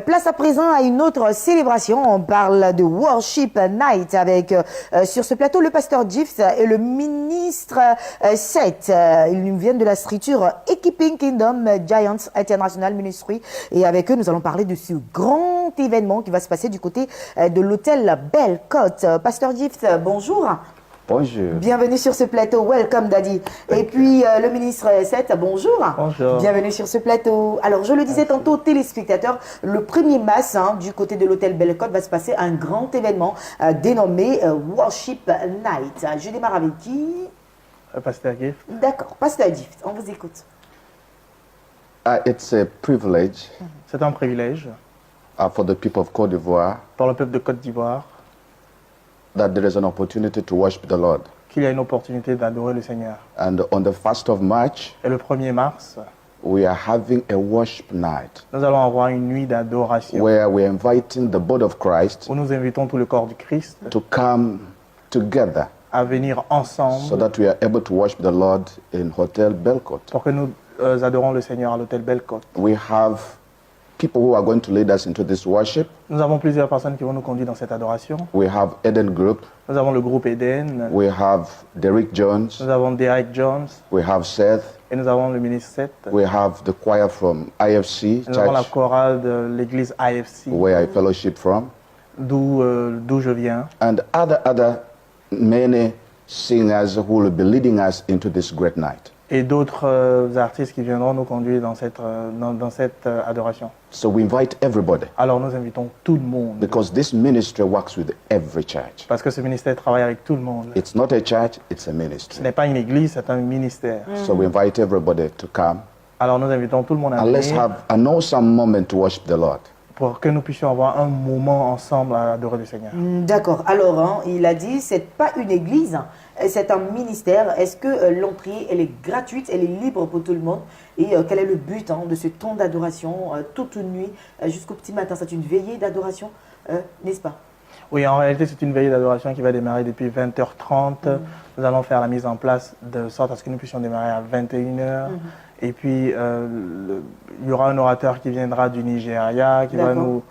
Place à présent à une autre célébration. On parle de Worship Night avec sur ce plateau le pasteur Gift et le ministre Seth. Ils nous viennent de la structure Equipping Kingdom Giants International Ministry et avec eux nous allons parler de ce grand événement qui va se passer du côté de l'hôtel Belle Côte. Pasteur Gift, bonjour. Bonjour. Bienvenue sur ce plateau. Welcome, Daddy. Et puis, le ministre Seth, bonjour. Bonjour. Bienvenue sur ce plateau. Alors, je le disais tantôt aux téléspectateurs, le 1er mars, du côté de l'hôtel Belle Côte, va se passer un grand événement dénommé Worship Night. Je démarre avec qui? Pasteur Gift. D'accord. Pasteur Gift, on vous écoute. It's a privilege C'est un privilège for the people of Côte d'Ivoire pour le peuple de Côte d'Ivoire that there is an opportunity to worship the Lord. qu'il y a une opportunité d'adorer le Seigneur. And on the 1st of March, Et le 1er mars, we are having a worship night nous allons avoir une nuit d'adoration where we are inviting the body of Christ où nous invitons tout le corps du Christ to come together à venir so ensemble that we are able to worship the Lord in Hotel Belle Côte. pour que nous adorons le Seigneur à l'hôtel Belle Côte. We have people who are going to lead us into this worship. Nous avons plusieurs personnes qui vont nous conduire dans cette adoration. We have Eden Group, Nous avons le groupe Eden, we have Derek Jones, nous avons Derek Jones we have Seth, et nous avons le ministre Seth. we have the choir from IFC Nous avons la Church, chorale de l'église IFC, where I fellowship from, d'où je viens. and other many singers who will be leading us into this great night. Et d'autres artistes qui viendront nous conduire dans cette adoration. So we invite everybody Alors nous invitons tout le monde, because this ministry works with every church. parce que ce ministère travaille avec tout le monde. It's not a church, it's a Ce ministry. n'est pas une église, c'est un ministère. So we invite everybody to come Alors nous invitons tout le monde à and let's venir have an awesome moment to worship the Lord. pour que nous puissions avoir un moment ensemble à adorer le Seigneur. D'accord. Alors, il a dit, c'est pas une église, c'est un ministère. Est-ce que l'entrée, elle est gratuite, elle est libre pour tout le monde? Et quel est le but de ce temps d'adoration toute une nuit jusqu'au petit matin? C'est une veillée d'adoration, n'est-ce pas? Oui, en réalité, c'est une veillée d'adoration qui va démarrer depuis 20h30. Nous allons faire la mise en place de sorte à ce que nous puissions démarrer à 21h. Et puis, il y aura un orateur qui viendra du Nigeria, qui va nous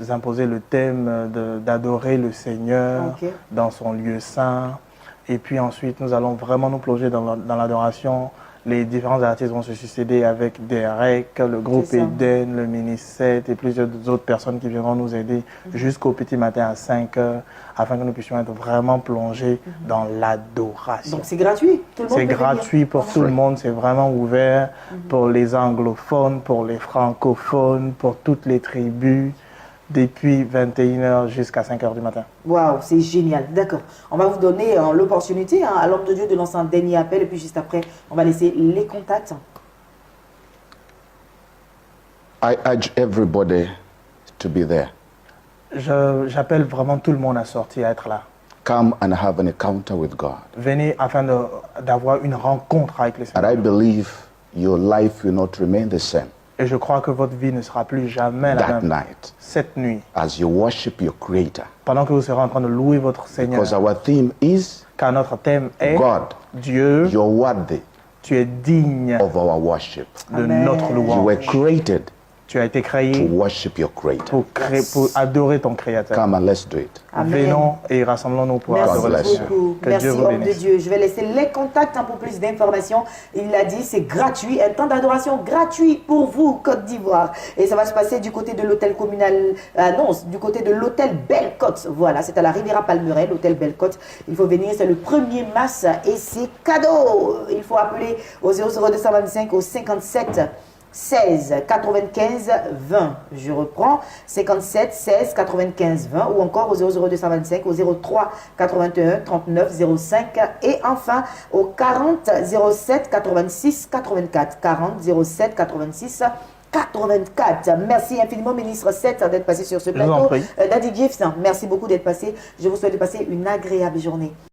imposer le thème d'adorer le Seigneur dans son lieu saint. Et puis ensuite, nous allons vraiment nous plonger dans l'adoration. Les différents artistes vont se succéder avec Derek, le groupe Eden, le ministre Seth et plusieurs autres personnes qui viendront nous aider jusqu'au petit matin à 5h afin que nous puissions être vraiment plongés dans l'adoration. Donc c'est gratuit, tout le monde C'est peut gratuit venir. pour tout le monde, c'est vraiment ouvert pour les anglophones, pour les francophones, pour toutes les tribus, depuis 21h jusqu'à 5h du matin. Waouh, c'est génial. D'accord. On va vous donner l'opportunité à l'homme de Dieu de lancer un dernier appel et puis juste après, on va laisser les contacts. I urge everybody to be there. J'appelle vraiment tout le monde à sortir, à être là. Come and have an encounter with God. Venez afin d'avoir une rencontre avec le And I Seigneur. believe your life will not remain the same Et je crois que votre vie ne sera plus jamais la that même night cette nuit, as you worship your Creator. pendant que vous serez en train de louer votre Seigneur. Because our theme is Car notre thème est God, Dieu, you're worthy tu es digne of our worship. de Amen. notre You were louange. created Tu as été to créé worship your Creator. pour adorer ton Créateur. Come and let's do it. Amen. Venons et rassemblons-nous pour adorer le Merci Seigneur. beaucoup. Que Merci Dieu vous homme de bénisse. Dieu. Je vais laisser les contacts pour plus d'informations. Il l'a dit, c'est gratuit. Un temps d'adoration gratuit pour vous, Côte d'Ivoire. Et ça va se passer du côté de l'hôtel communal, du côté de l'hôtel Belle Côte. Voilà, c'est à la Riviera Palmeraie, l'hôtel Belle Côte. Il faut venir, c'est le 1er mars et c'est cadeau. Il faut appeler au 00225 au 57 16 95 20. Je reprends 57 16 95 20 ou encore au 00225 au 03 81 39 05 et enfin au 40 07 86 84 40 07 86 84. Merci infiniment, ministre Seth, d'être passé sur ce Je vous en plateau. prie. Daddy Gift, merci beaucoup d'être passé. Je vous souhaite de passer une agréable journée.